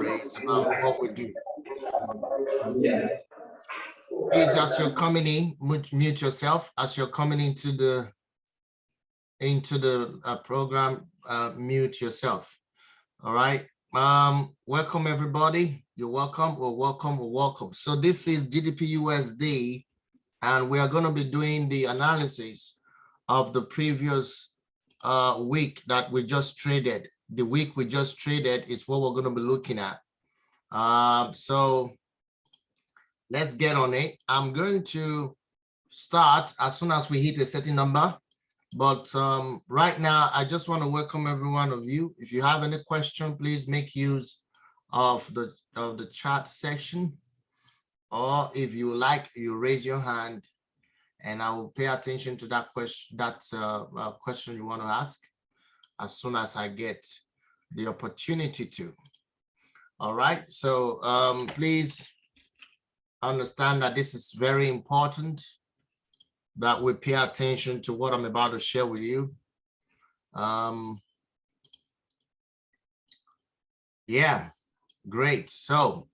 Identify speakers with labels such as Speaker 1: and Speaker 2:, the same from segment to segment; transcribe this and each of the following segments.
Speaker 1: about what we do. Please, as you're coming in, mute yourself. As you're coming into the program, mute yourself. All right. Welcome everybody. You're welcome. Or welcome. Or welcome. So this is GBpusd, and we are going to be doing the analysis of the previous week that we just traded. The week we just traded is what we're going to be looking at. So let's get on it. I'm going to start as soon as we hit a certain number. But right now, I just want to welcome every one of you. If you have any question, please make use of the chat section. Or if you like, you raise your hand and I will pay attention to that question you want to ask as soon as I get the opportunity to. All right, so please understand that this is very important that we pay attention to what I'm about to share with you. Yeah, great. So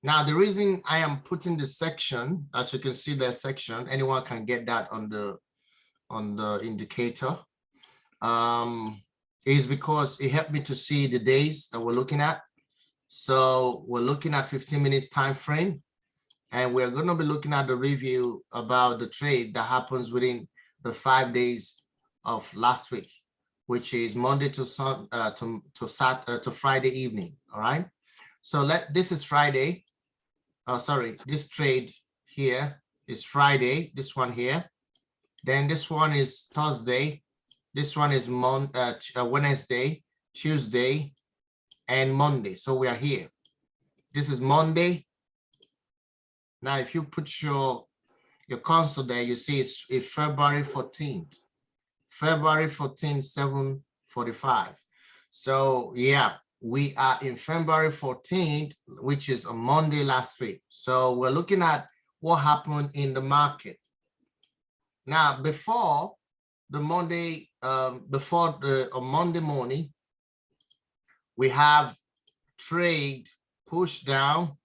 Speaker 1: now the reason I am putting this section, as you can see that section, anyone can get that on the indicator, is because it helped me to see the days that we're looking at. So we're looking at 15 minutes time frame, and we're going to be looking at the review about the trade that happens within the 5 days of last week, which is Monday to Friday evening. All right. So this is Friday. Oh, sorry, this trade here is Friday, this one here. Then this one is Thursday. This one is Wednesday, Tuesday, and Monday. So we are here. This is Monday. Now, if you put your console there, you see it's February 14th. February 14th, 7:45. So yeah, we are in February 14th, which is a Monday last week. So we're looking at what happened in the market. Now, before the Monday, on Monday morning, we have trade pushed down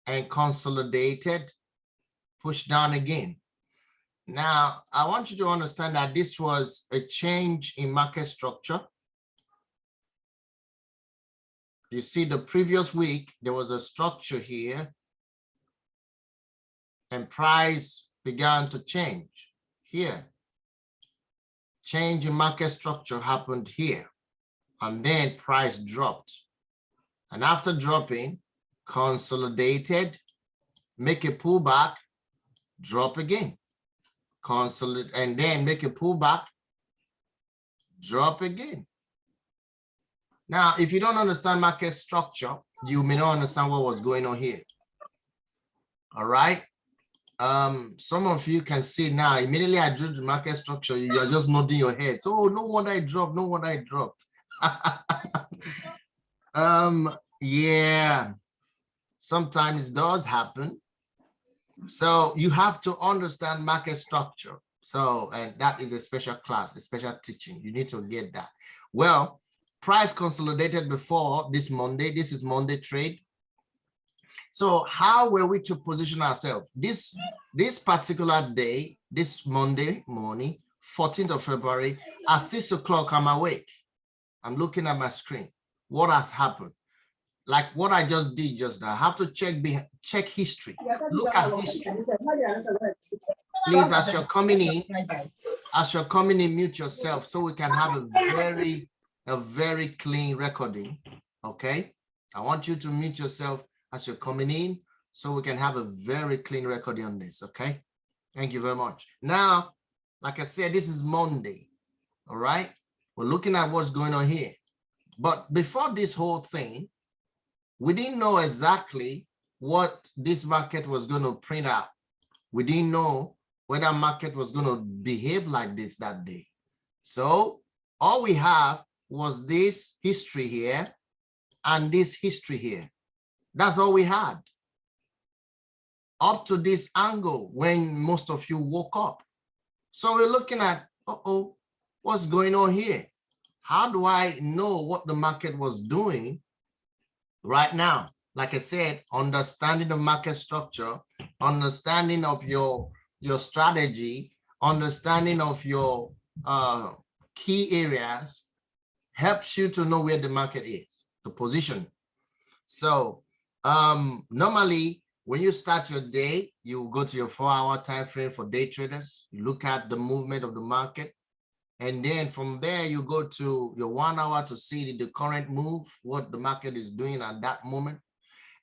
Speaker 1: and consolidated, pushed down again. Now, I want you to understand that this was a change in market structure. You see, the previous week, there was a structure here and price began to change here. Change in market structure happened here, and then price dropped. And after dropping, consolidated, make a pullback, drop again. Consolidate, and then make a pullback, drop again. Now, if you don't understand market structure, you may not understand what was going on here. All right. Some of you can see now, immediately I drew the market structure, you are just nodding your head. So, oh, no wonder I dropped, no wonder I dropped. Yeah, sometimes it does happen. So you have to understand market structure. So, and that is a special class, a special teaching. You need to get that. Well, price consolidated before this Monday. This is Monday trade. So how were we to position ourselves? This particular day, this Monday morning, 14th of February, at 6 o'clock, I'm awake. I'm looking at my screen. What has happened? Like what I just did just now. I have to check history. Look at history. Please, as you're coming in, mute yourself so we can have a very clean recording. Okay. I want you to mute yourself as you're coming in so we can have a very clean recording on this. Okay. Thank you very much. Now, like I said, this is Monday. All right. We're looking at what's going on here. But before this whole thing, we didn't know exactly what this market was going to print out. We didn't know whether market was going to behave like this that day. So all we have was this history here and this history here. That's all we had up to this angle when most of you woke up. So we're looking at, uh-oh, what's going on here? How do I know what the market was doing right now, like I said, understanding the market structure, understanding of your strategy, understanding of your key areas helps you to know where the market is, the position. So normally when you start your day, you go to your 4-hour time frame for day traders. You look at the movement of the market. And then from there, you go to your 1 hour to see the current move, what the market is doing at that moment.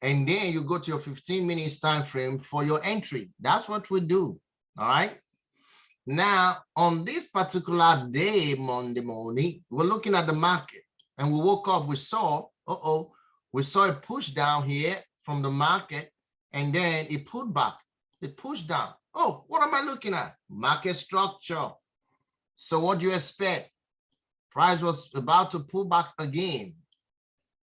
Speaker 1: And then you go to your 15 minutes time frame for your entry. That's what we do. All right. Now, on this particular day, Monday morning, we're looking at the market and we woke up, we saw, we saw a push down here from the market and then it pulled back. It pushed down. Oh, what am I looking at? Market structure. So what do you expect? Price was about to pull back again.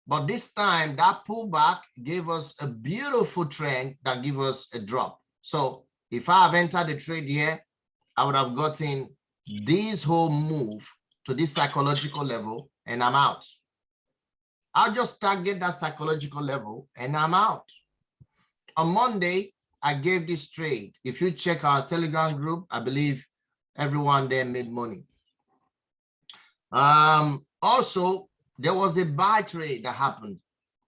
Speaker 1: But this time that pullback gave us a beautiful trend that gave us a drop. So if I have entered the trade here, I would have gotten this whole move to this psychological level and I'm out. I'll just target that psychological level and I'm out. On Monday, I gave this trade. If you check our Telegram group, I believe everyone there made money. Also, there was a buy trade that happened,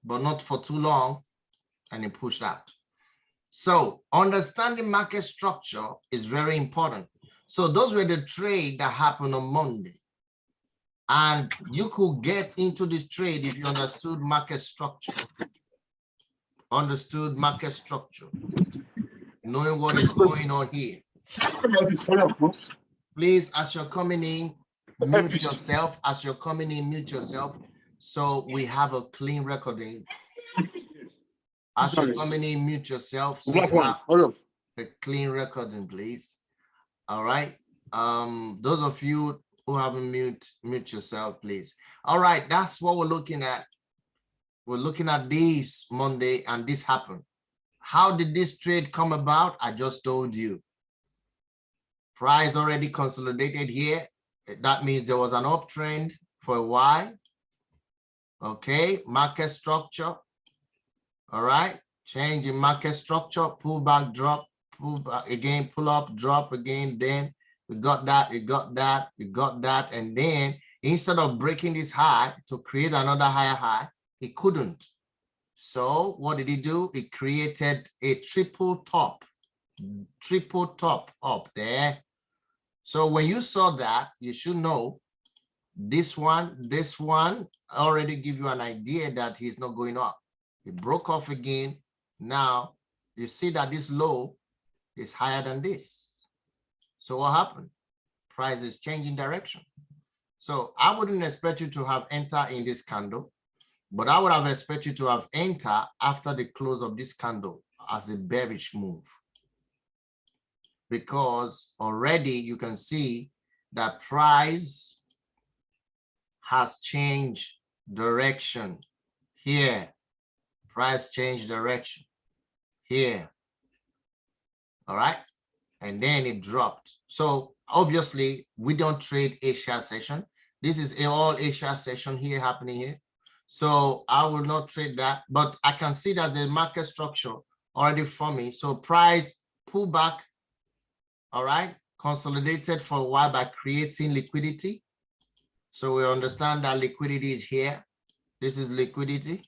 Speaker 1: but not for too long, and it pushed out. So understanding market structure is very important. So those were the trades that happened on Monday. And you could get into this trade if you understood market structure. Understood market structure. Knowing what is going on here. Please, as you're coming in, mute yourself. As you're coming in, mute yourself. So we have a clean recording. As you're coming in, mute yourself. So we have a clean recording, please. All right. Those of you who haven't mute yourself, please. All right, that's what we're looking at. We're looking at this Monday and this happened. How did this trade come about? I just told you. Price already consolidated here. That means there was an uptrend for a while. Okay, market structure. All right, change in market structure, pull back, drop, pull back again, pull up, drop again. Then we got that, we got that, we got that. And then instead of breaking this high to create another higher high, it couldn't. So what did he do? He created a triple top up there. So when you saw that, you should know this one already give you an idea that he's not going up. It broke off again. Now you see that this low is higher than this. So what happened? Price is changing direction. So I wouldn't expect you to have entered in this candle, but I would have expected you to have entered after the close of this candle as a bearish move. Because already you can see that price has changed direction here. Price changed direction here. All right. And then it dropped. So obviously we don't trade Asia session. This is all Asia session here happening here. So I will not trade that, but I can see that the market structure already forming. So price pull back. All right, consolidated for a while by creating liquidity. So we understand that liquidity is here. This is liquidity.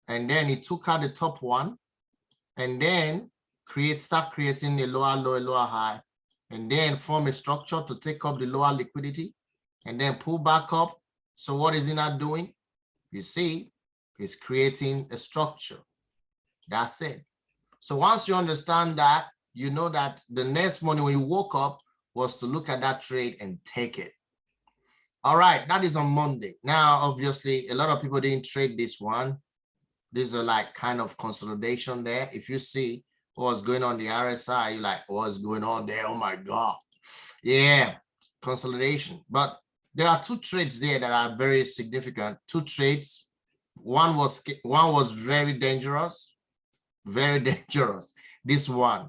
Speaker 1: And then it took out the top one and then start creating a lower low, a lower high, and then form a structure to take up the lower liquidity and then pull back up. So what is it not doing? You see, it's creating a structure. That's it. So once you understand that, you know that the next morning when you woke up was to look at that trade and take it. All right, that is on Monday. Now, obviously, a lot of people didn't trade this one. These are like kind of consolidation there. If you see what's going on the RSI, you're like, what's going on there? Oh my God. Yeah, consolidation. But there are two trades there that are very significant. Two trades. One was very dangerous. Very dangerous. This one.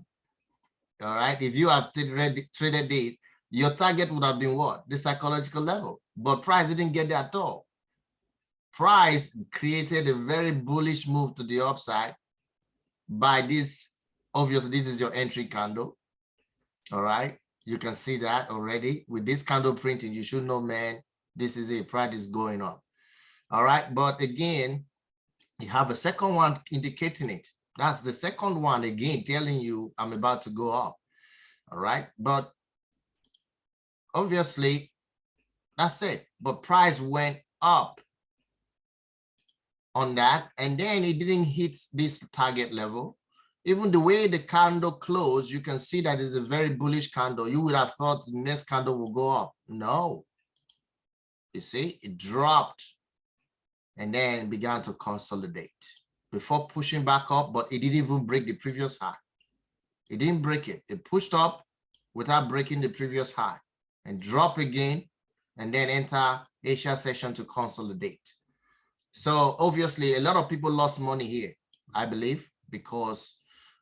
Speaker 1: All right, if you have traded this, your target would have been what? The psychological level, but price didn't get there at all. price created a very bullish move to the upside by this. Obviously, this is your entry candle. All right. You can see that already with this candle printing. You should know, man, this is it. Price is going up. All right. But again, you have a second one indicating it. That's the second one again telling you I'm about to go up. All right. But obviously, that's it. But price went up on that, and then it didn't hit this target level. Even the way the candle closed, you can see that it's a very bullish candle. You would have thought the next candle will go up. No. You see, it dropped and then began to consolidate before pushing back up, but it didn't even break the previous high. It didn't break it. It pushed up without breaking the previous high and drop again, and then enter Asia session to consolidate. So obviously a lot of people lost money here, I believe, because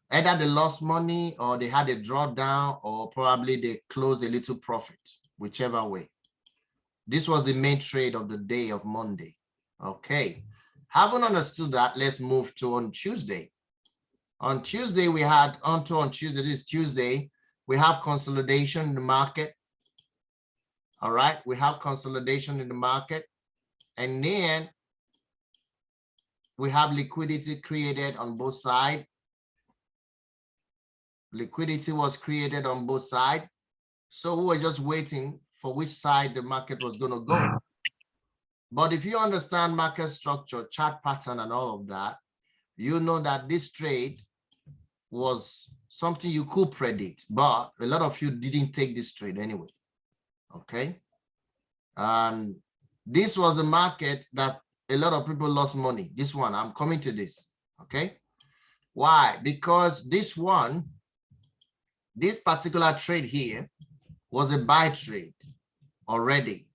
Speaker 1: either they lost money or they had a drawdown, or probably they closed a little profit, whichever way. This was the main trade of the day of Monday. Okay, having understood that, let's move to on Tuesday. On Tuesday, we had on Tuesday, this is Tuesday, we have consolidation in the market. All right, we have consolidation in the market, and then we have liquidity created on both sides. Liquidity was created on both sides. So we were just waiting for which side the market was going to go. But if you understand market structure, chart pattern, and all of that, you know that this trade was something you could predict, but a lot of you didn't take this trade anyway. Okay. And this was the market that a lot of people lost money. This one, I'm coming to this. Okay. Why? Because this one, this particular trade here was a buy trade already.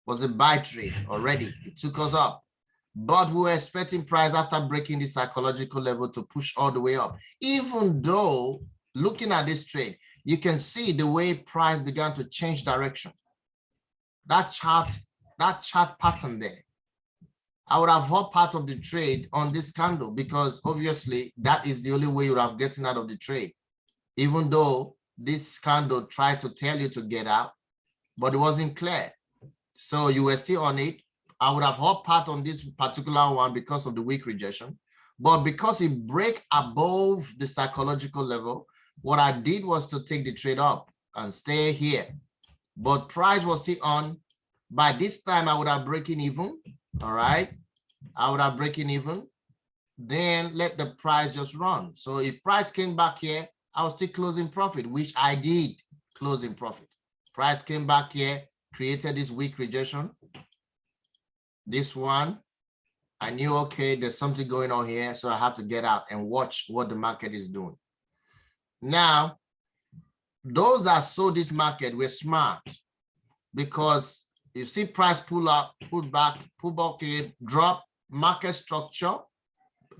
Speaker 1: Was a buy trade already. It took us up. But we were expecting price after breaking the psychological level to push all the way up. Even though looking at this trade, you can see the way price began to change direction. That chart pattern there. I would have held part of the trade on this candle because obviously that is the only way you would have gotten out of the trade. Even though this candle tried to tell you to get out, but it wasn't clear. So you were still on it. I would have held part on this particular one because of the weak rejection. But because it break above the psychological level, what I did was to take the trade up and stay here. But price was still on. By this time, I would have breaking even. All right. I would have breaking even. Then let the price just run. So if price came back here, I was still closing profit, which I did closing profit. Price came back here, created this weak rejection. This one, I knew, okay, there's something going on here. So I have to get out and watch what the market is doing. Now, those that sold this market were smart because you see price pull up, pull back, here, drop, market structure.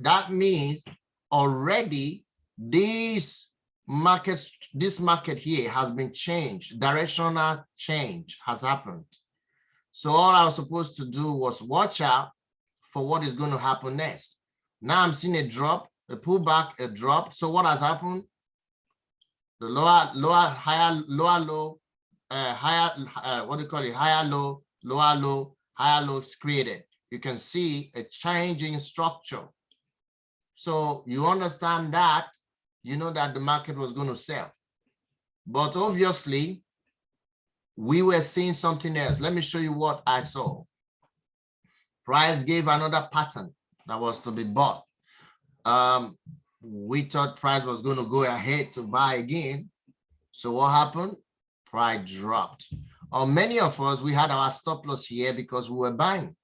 Speaker 1: That means already this market here has been changed. Directional change has happened. So all I was supposed to do was watch out for what is going to happen next. Now I'm seeing a drop, a pullback, a drop. So what has happened? The higher low, what do you call it? Higher low, lower low, higher low is created. You can see a change in structure. So you understand that, you know that the market was going to sell. But obviously, we were seeing something else. Let me show you what I saw. Price gave another pattern that was to be bought. We thought price was going to go ahead to buy again. So what happened? Price dropped. Many of us, we had our stop loss here because we were buying.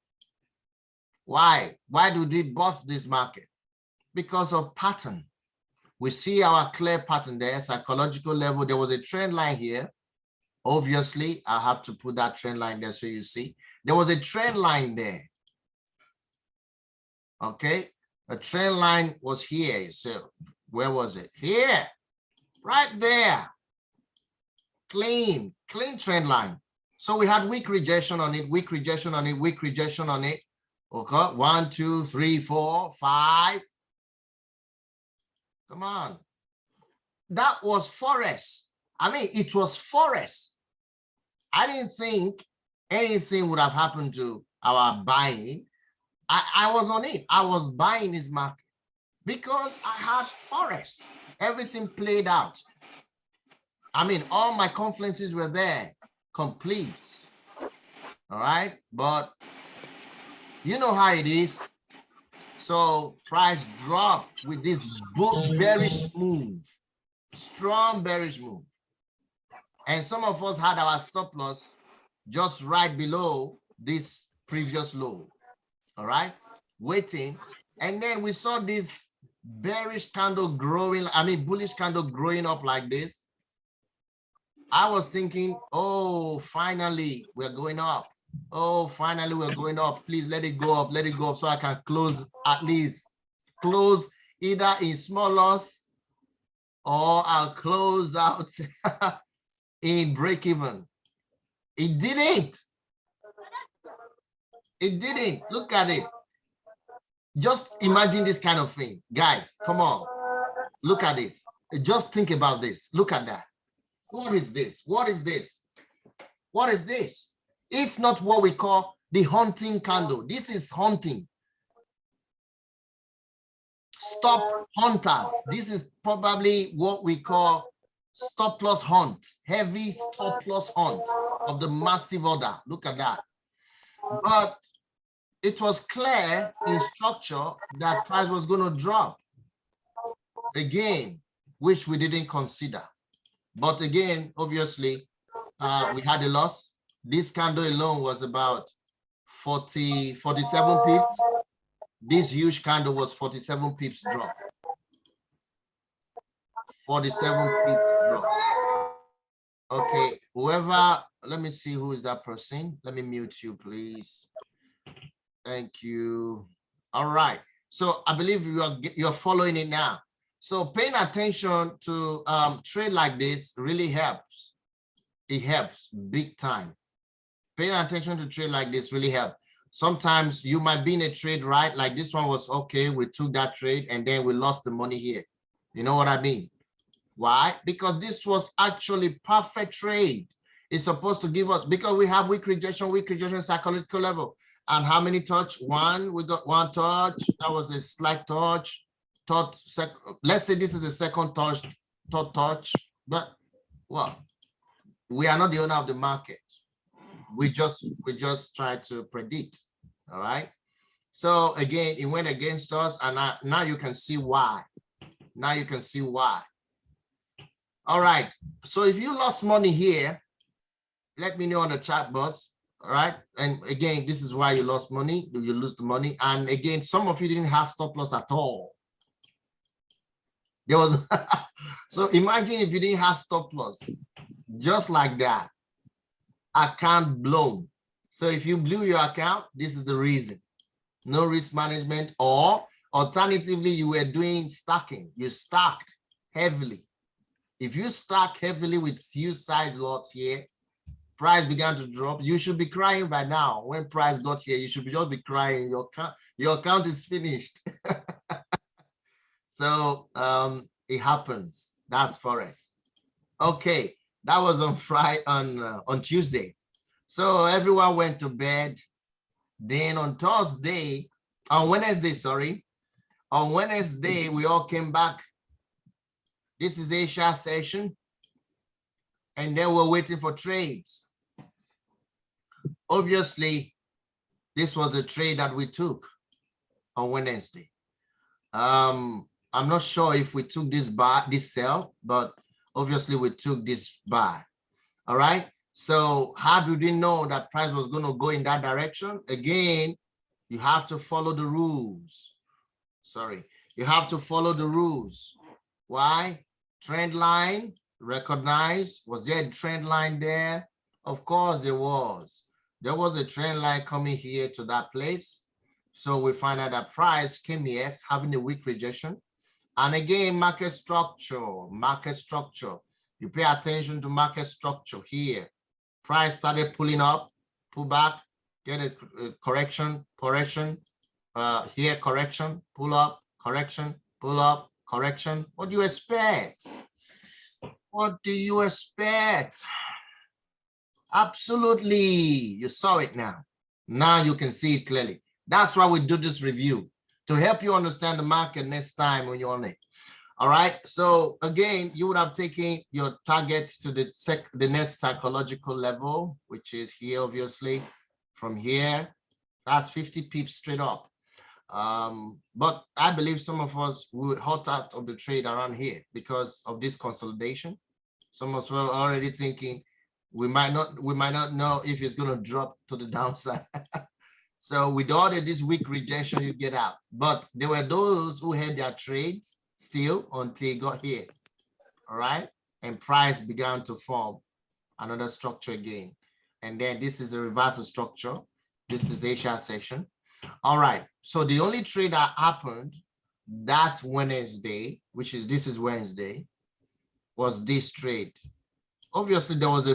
Speaker 1: Why? Why did we bought this market? Because of pattern. We see our clear pattern there, psychological level. There was a trend line here. Obviously, I have to put that trend line there so you see. There was a trend line there. Okay, a trend line was here. So where was it? Here, right there. Clean trend line. So we had weak rejection on it, weak rejection on it, weak rejection on it. Okay, 1, 2, 3, 4, 5. Come on. That was forest. I mean, it was forest. I didn't think anything would have happened to our buying. I was on it. I was buying this market because I had forest. Everything played out. I mean, all my confluences were there, complete. All right, but you know how it is. So price dropped with this bearish move, strong bearish move. And some of us had our stop loss just right below this previous low. All right, waiting. And then we saw this bearish candle growing, I mean, bullish candle growing up like this. I was thinking, oh, finally, we're going up. Oh, finally, we're going up. Please let it go up so I can close, at least close either in small loss or I'll close out in break even. It didn't. It didn't. Look at it. Just imagine this kind of thing. Guys, come on. Look at this. Just think about this. Look at that. What is this? What is this? What is this? If not what we call the hunting candle. This is hunting. Stop hunters. This is probably what we call stop loss hunt. Heavy stop loss hunt of the massive order. Look at that. But it was clear in structure that price was going to drop again, which we didn't consider. But again, obviously, we had a loss. This candle alone was about 47 pips. This huge candle was 47 pips drop. 47 pips drop. Okay, whoever, let me see who is that person. Let me mute you, please. Thank you. All right. So I believe you're following it now. So paying attention to trade like this really helps. It helps big time. Paying attention to trade like this really helps. Sometimes you might be in a trade, right? Like this one was okay. We took that trade and then we lost the money here. You know what I mean? Why? Because this was actually perfect trade. It's supposed to give us, because we have weak rejection, psychological level. And how many touch? One, we got one touch. That was a slight touch. Let's say this is the second touch, third touch. But well, we are not the owner of the market. We just try to predict. All right. So again, it went against us, and now you can see why. Now you can see why. All right. So if you lost money here, let me know on the chat box. All right. And again, this is why you lost money. You lose the money. And again, some of you didn't have stop loss at all. There was so imagine if you didn't have stop loss, just like that, account blown. So if you blew your account, this is the reason. No risk management, or alternatively, you were doing stacking. You stacked heavily. If you stack heavily with huge size lots here, price began to drop. You should be crying by now. When price got here, you should just be crying. Your account is finished. So it happens. That's Forex. Okay, that was on Friday, on Tuesday. So everyone went to bed. Then on Wednesday, on Wednesday, we all came back. This is Asia session. And then we're waiting for trades. Obviously, this was a trade that we took on Wednesday. I'm not sure if we took this buy, this sell, but obviously we took this buy. All right. So how do we know that price was going to go in that direction? Again, you have to follow the rules. Sorry, you have to follow the rules. Why? Trend line, recognize. Was there a trend line there? Of course there was. There was a trend line coming here to that place. So we find out that price came here having a weak rejection. And again, market structure. You pay attention to market structure here. Price started pulling up, pull back, get a correction, here correction, pull up, correction, pull up, correction. What do you expect? What do you expect? Absolutely, you saw it now. Now you can see it clearly. That's why we do this review, to help you understand the market next time when you're on it. All right, so again, you would have taken your target to the next psychological level, which is here, obviously. From here, that's 50 pips straight up. But I believe some of us will hot out of the trade around here because of this consolidation. Some of us were already thinking we might not know if it's going to drop to the downside. So with all of this weak rejection, you get out. But there were those who had their trades still until it got here. All right, and price began to form another structure again. And then this is a reversal structure. This is Asia section. All right, so the only trade that happened that Wednesday, which is this is Wednesday, was this trade. Obviously, there was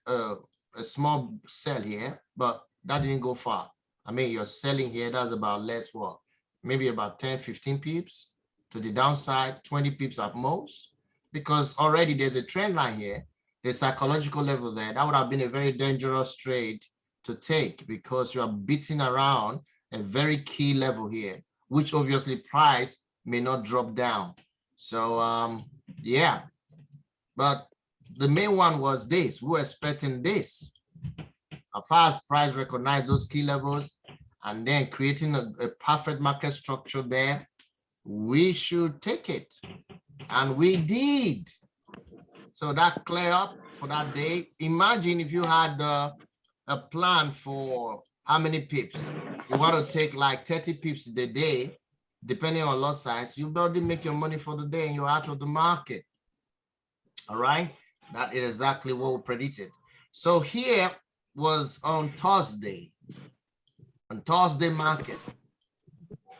Speaker 1: a small sell here, but that didn't go far. I mean, you're selling here, that's about less what? Maybe about 10, 15 pips to the downside, 20 pips at most, because already there's a trend line here, there's psychological level there. That would have been a very dangerous trade to take because you are beating around a very key level here, which obviously price may not drop down. So yeah, but the main one was this. We were expecting this. As far as price recognize those key levels and then creating a perfect market structure there, we should take it. And we did. So that clear up for that day. Imagine if you had a plan for how many pips. You want to take like 30 pips a day, depending on lot size, you already make your money for the day and you're out of the market. All right, that is exactly what we predicted. So here was on Thursday market.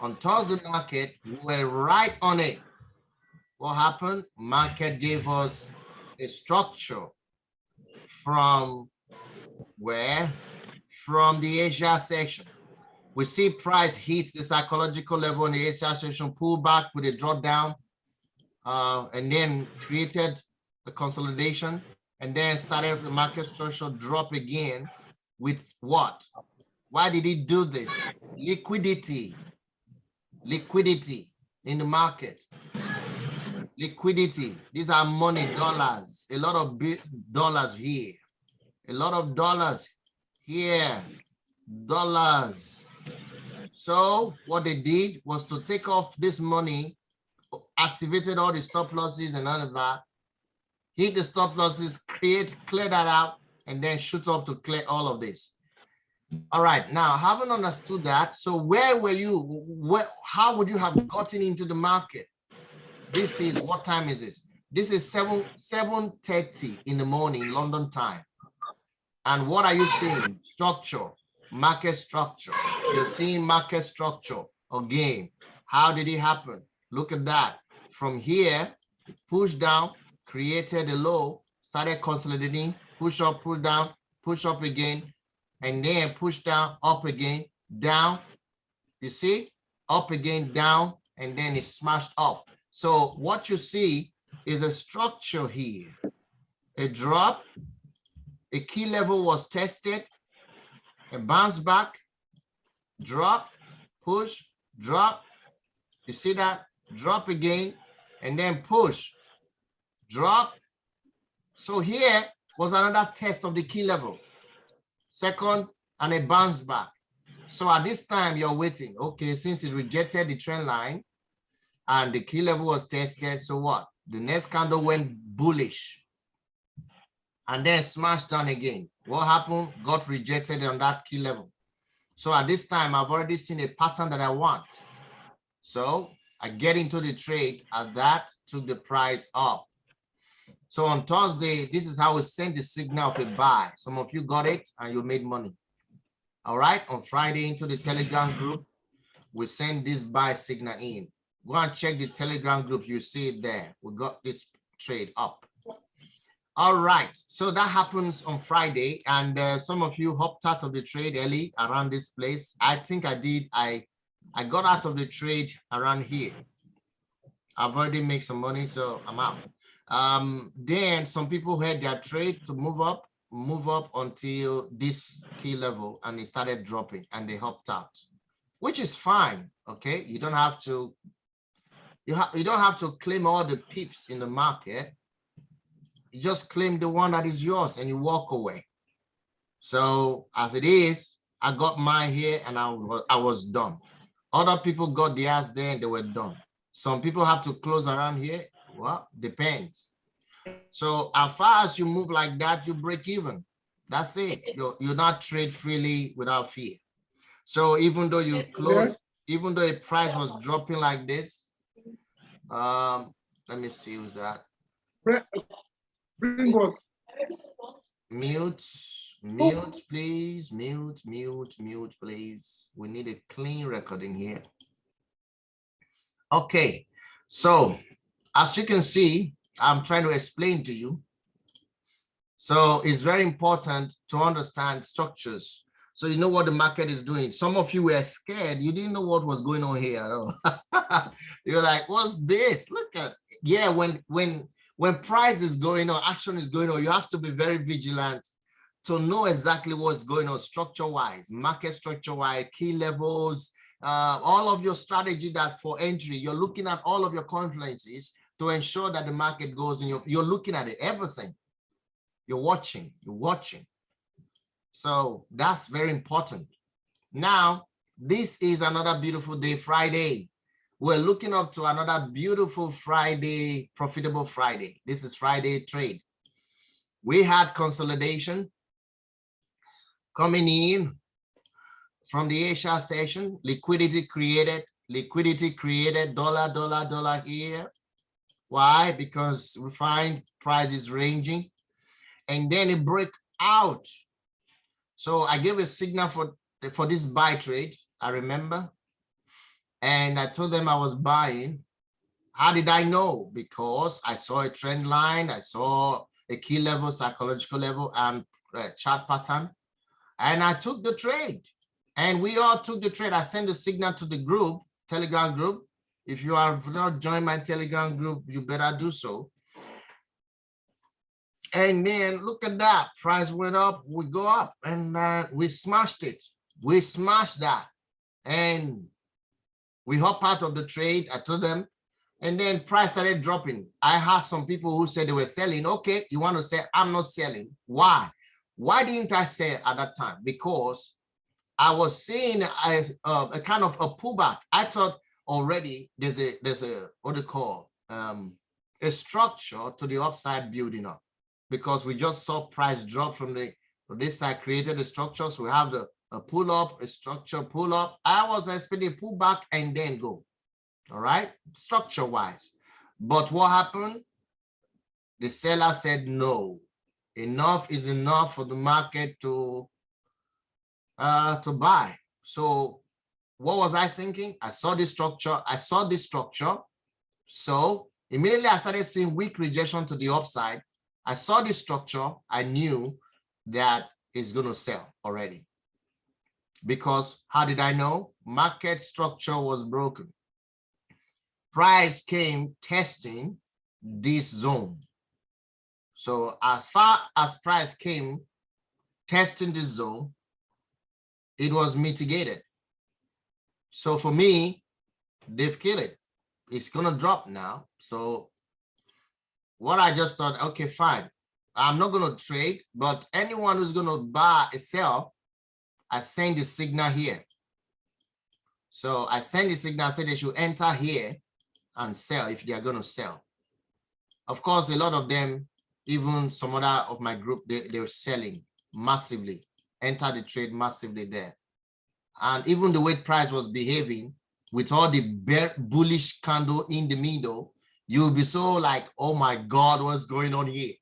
Speaker 1: On Thursday market, we were right on it. What happened? Market gave us a structure from where? From the Asia section. We see price hits the psychological level in the Asia section, pull back with a drawdown, and then created the consolidation, and then started the market structure drop again with what? Why did it do this? Liquidity in the market. Liquidity. These are money, dollars. A lot of dollars here. A lot of dollars here. Dollars. So what they did was to take off this money, activated all the stop losses and all of that, hit the stop losses, clear that out, and then shoot up to clear all of this. All right, now having understood that, so where were you? How would you have gotten into the market? This is, what time is this? This is 7:30 in the morning, London time. And what are you seeing? Structure, market structure. You're seeing market structure again. How did it happen? Look at that. From here, push down, created a low, started consolidating, push up, pull down, push up again, and then push down, up again, down. You see? Up again, down, and then it's smashed off. So what you see is a structure here. A drop, a key level was tested, a bounce back, drop, push, drop. You see that? Drop again, and then push, drop. So here was another test of the key level. Second, and a bounce back. So at this time, you're waiting. Okay, since it rejected the trend line and the key level was tested, so what? The next candle went bullish and then smashed down again. What happened? Got rejected on that key level. So at this time, I've already seen a pattern that I want. So I get into the trade at that, took the price up. So on Thursday, this is how we send the signal of a buy. Some of you got it and you made money. All right, on Friday into the Telegram group, we send this buy signal in. Go and check the Telegram group, you see it there. We got this trade up. All right, so that happens on Friday, and some of you hopped out of the trade early around this place. I think I did. I got out of the trade around here. I've already made some money, so I'm out. Then some people had their trade to move up until this key level, and it started dropping, and they hopped out, which is fine. Okay, you don't have to. You don't have to claim all the pips in the market. You just claim the one that is yours and you walk away. So as it is, I got mine here and I was done. Other people got theirs there and they were done. Some people have to close around here. Well, depends. So as far as you move like that, you break even. That's it. You're not trade freely without fear. So even though you close, even though the price was dropping like this, let me see who's that.
Speaker 2: Bring what?
Speaker 1: Mute, please. Mute, please. We need a clean recording here. Okay, so as you can see, I'm trying to explain to you. So it's very important to understand structures. So you know what the market is doing. Some of you were scared. You didn't know what was going on here at all. You're like, what's this? Look at, yeah, when price is going on, action is going on, you have to be very vigilant to know exactly what's going on structure-wise, market structure-wise, key levels, all of your strategy that for entry, you're looking at all of your confluences to ensure that the market goes in you're looking at it, everything. You're watching. So that's very important. Now, this is another beautiful day, Friday. We're looking up to another beautiful Friday, profitable Friday. This is Friday trade. We had consolidation coming in from the Asia session, liquidity created, dollar here. Why? Because we find prices ranging and then it break out. So I gave a signal for this buy trade, I remember. And I told them I was buying. How did I know? Because I saw a trend line, I saw a key level, psychological level, and chart pattern. And I took the trade. And we all took the trade. I sent a signal to the group, Telegram group. If you have not joined my Telegram group, you better do so. And then look at that. Price went up, we go up, and we smashed it. We smashed that. And we hop out of the trade, I told them, and then price started dropping. I had some people who said they were selling. Okay, you want to say, I'm not selling. Why? Why didn't I sell at that time? Because I was seeing a kind of a pullback. I thought already there's a what do you call, a structure to the upside building up, because we just saw price drop from this side, created a structure. So we have a pull up, a structure pull up. I was expecting a pullback and then go. All right, structure wise. But what happened? The seller said no. Enough is enough for the market to buy. So what was I thinking? I saw this structure. So immediately I started seeing weak rejection to the upside. I saw this structure. I knew that it's going to sell already. Because how did I know? Market structure was broken. Price came testing this zone. So as far as price came testing this zone, it was mitigated. So for me, they've killed it. It's going to drop now. So what I just thought, okay, fine. I'm not going to trade, but anyone who's going to buy a sell, I send the signal here. So I send the signal, I said they should enter here and sell if they are going to sell. Of course, a lot of them, even some other of my group, they were selling massively, enter the trade massively there. And even the way price was behaving with all the bullish candle in the middle, you'll be so like, oh my God, what's going on here?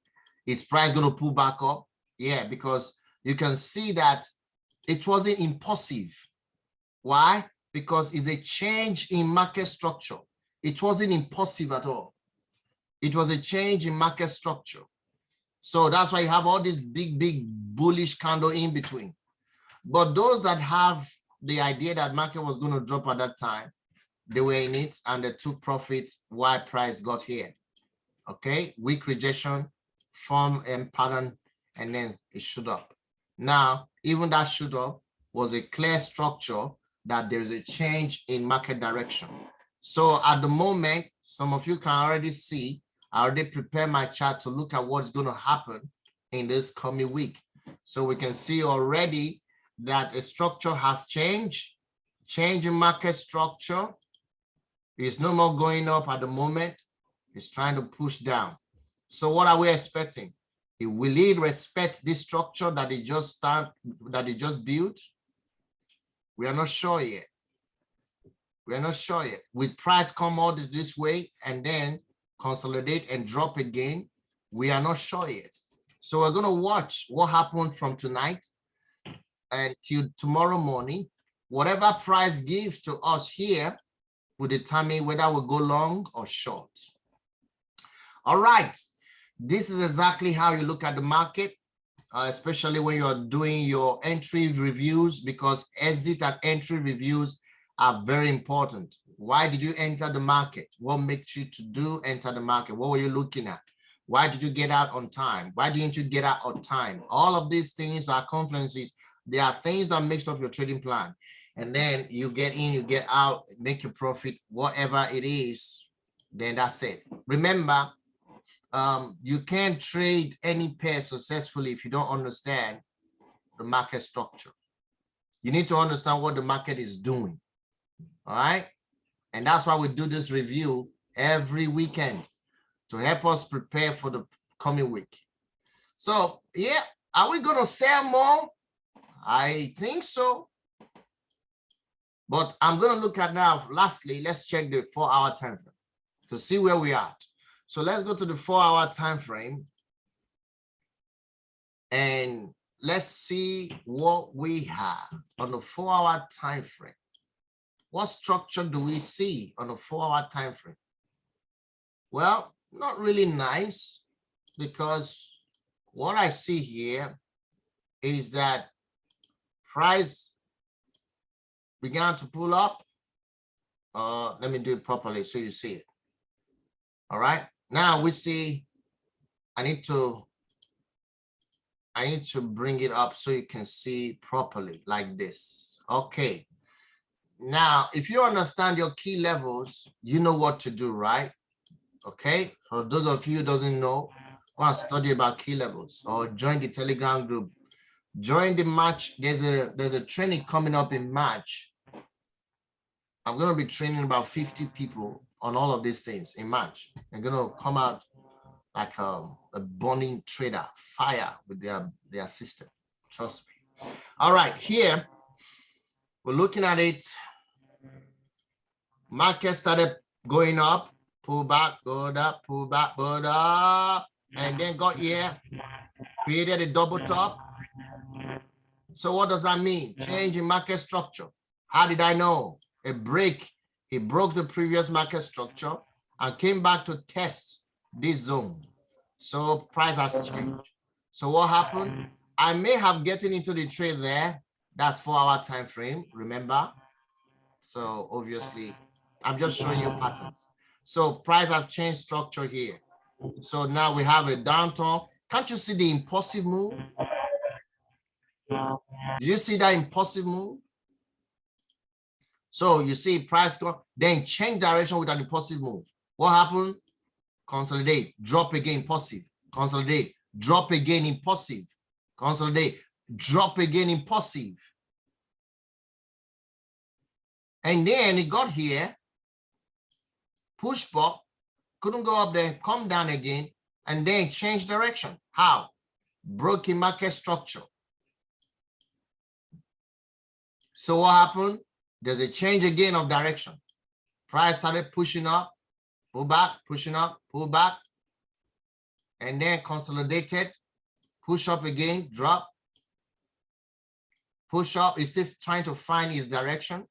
Speaker 1: Is price going to pull back up? Yeah, because you can see that it wasn't impulsive. Why? Because it's a change in market structure. It wasn't impulsive at all. It was a change in market structure. So that's why you have all this big bullish candle in between. But those that have the idea that market was going to drop at that time, they were in it and they took profits while price got here. Okay, weak rejection, form and pattern, and then it shoot up. Now, even that shoot up was a clear structure that there's a change in market direction. So at the moment, some of you can already see, I already prepared my chart to look at what's going to happen in this coming week. So we can see already that a structure has changed, change in market structure. It's no more going up at the moment. It's trying to push down. So what are we expecting? Will it respect this structure that it just built? We are not sure yet. We are not sure yet. Will price come out this way and then consolidate and drop again? We are not sure yet. So we're going to watch what happened from tonight until tomorrow morning. Whatever price gives to us here will determine whether we go long or short. All right. This is exactly how you look at the market, especially when you're doing your entry reviews, because exit and entry reviews are very important. Why did you enter the market? What makes you to enter the market? What were you looking at? Why did you get out on time? Why didn't you get out on time? All of these things are confluences. They are things that makes up your trading plan. And then you get in, you get out, make your profit, whatever it is, then that's it. Remember, you can't trade any pair successfully if you don't understand the market structure. You need to understand what the market is doing. All right. And that's why we do this review every weekend to help us prepare for the coming week. So, yeah, are we going to sell more? I think so. But I'm going to look at now, lastly, let's check the 4-hour time frame to see where we are. So let's go to the 4-hour time frame and let's see what we have on the 4-hour time frame. What structure do we see on the 4-hour time frame? Well, not really nice, because what I see here is that price began to pull up. Let me do it properly so you see it. All right. Now we see, I need to bring it up so you can see properly like this. Okay. Now, if you understand your key levels, you know what to do, right? Okay. For those of you who doesn't know, want to study about key levels or join the Telegram group, join the March. There's a training coming up in March. I'm going to be training about 50 people on all of these things in March. They're going to come out like a burning trader, fire with their system. Trust me. All right, here we're looking at it. Market started going up, pull back, go up, pull back, go up, and then got here, created a double top. So what does that mean? Change in market structure. How did I know? A break. He broke the previous market structure and came back to test this zone. So price has changed. So what happened? I may have gotten into the trade there. That's 4-hour time frame, remember? So obviously, I'm just showing you patterns. So price have changed structure here. So now we have a downturn. Can't you see the impulsive move? Do you see that impulsive move? So you see price go, then change direction with an impulsive move. What happened? Consolidate, drop again, impulsive. Consolidate, drop again, impulsive. Consolidate, drop again, impulsive. And then it got here, push back, couldn't go up there, come down again, and then change direction. How? Broken market structure. So what happened? There's a change again of direction. Price started pushing up, pull back, pushing up, pull back, and then consolidated, push up again, drop, push up. It's still trying to find its direction,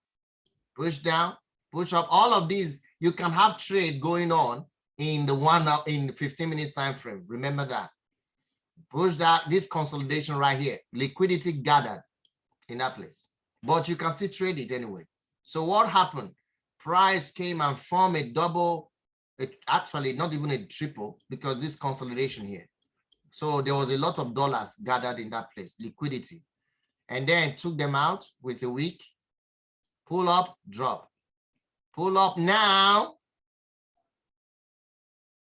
Speaker 1: push down, push up. All of these, you can have trade going on in the 1 hour, in the 15 minutes time frame. Remember that. Push that, this consolidation right here, liquidity gathered in that place. But you can still trade it anyway. So what happened? Price came and formed a double, actually not even a triple, because this consolidation here. So there was a lot of dollars gathered in that place, liquidity. And then took them out with a wick, pull up, drop. Pull up now.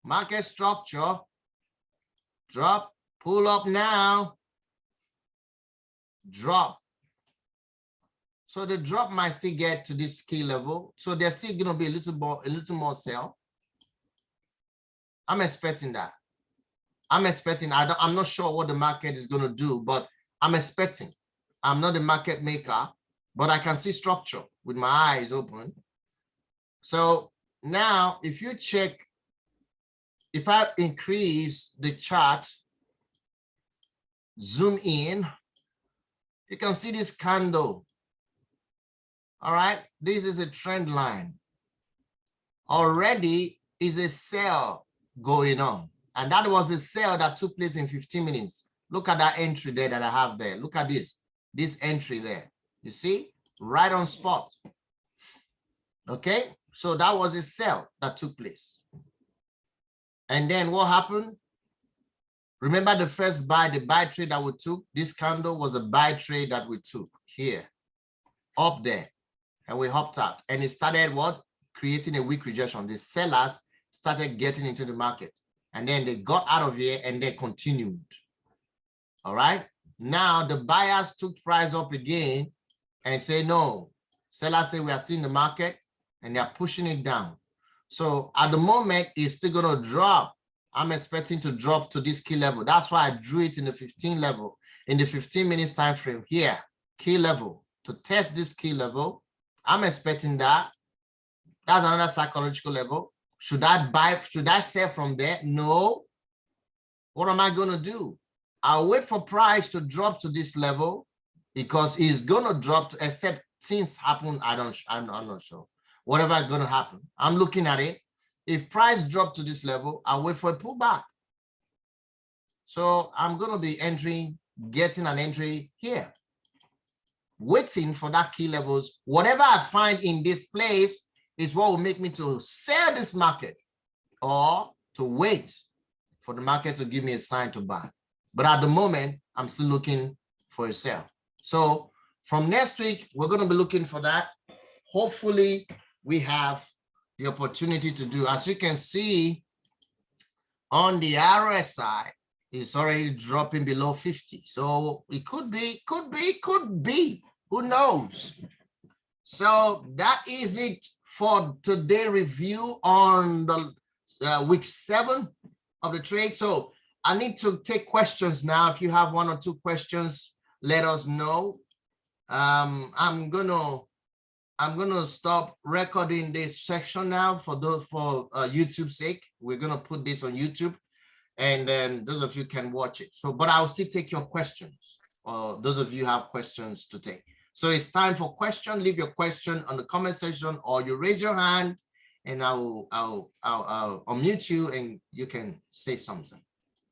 Speaker 1: Market structure, drop, pull up now, drop. So the drop might still get to this key level. So there's still going to be a little more sell. I'm expecting that. I'm not sure what the market is going to do, but I'm expecting. I'm not a market maker, but I can see structure with my eyes open. So now if you check, if I increase the chart, zoom in, you can see this candle. All right, this is a trend line. Already is a sell going on. And that was a sell that took place in 15 minutes. Look at that entry there that I have there. Look at this entry there. You see, right on spot. Okay, so that was a sell that took place. And then what happened? Remember the first buy, the buy trade that we took? This candle was a buy trade that we took here, up there, and we hopped out. And it started what? Creating a weak rejection. The sellers started getting into the market. And then they got out of here and they continued. All right. Now the buyers took price up again and say, no, sellers say we are still in the market and they are pushing it down. So at the moment, it's still going to drop. I'm expecting to drop to this key level. That's why I drew it in the 15 level, in the 15 minutes time frame here, key level, to test this key level. I'm expecting that. That's another psychological level. Should I buy? Should I sell from there? No. What am I going to do? I'll wait for price to drop to this level because it's going to drop, except things happen. I'm not sure. Whatever is going to happen. I'm looking at it. If price drop to this level, I'll wait for a pullback. So I'm going to be getting an entry here, waiting for that key levels. Whatever I find in this place is what will make me to sell this market or to wait for the market to give me a sign to buy. But at the moment, I'm still looking for a sell. So from next week, we're going to be looking for that. Hopefully, we have the opportunity to do. As you can see, on the RSI, it's already dropping below 50. So it could be. Who knows? So that is it for today review on the week 7 of the trade. So I need to take questions now. If you have 1 or 2 questions, let us know. I'm gonna stop recording this section now for YouTube's sake. We're gonna put this on YouTube, and then those of you can watch it. So, but I'll still take your questions, or those of you have questions to take. So it's time for question. Leave your question on the comment section, or you raise your hand, and I'll unmute you, and you can say something.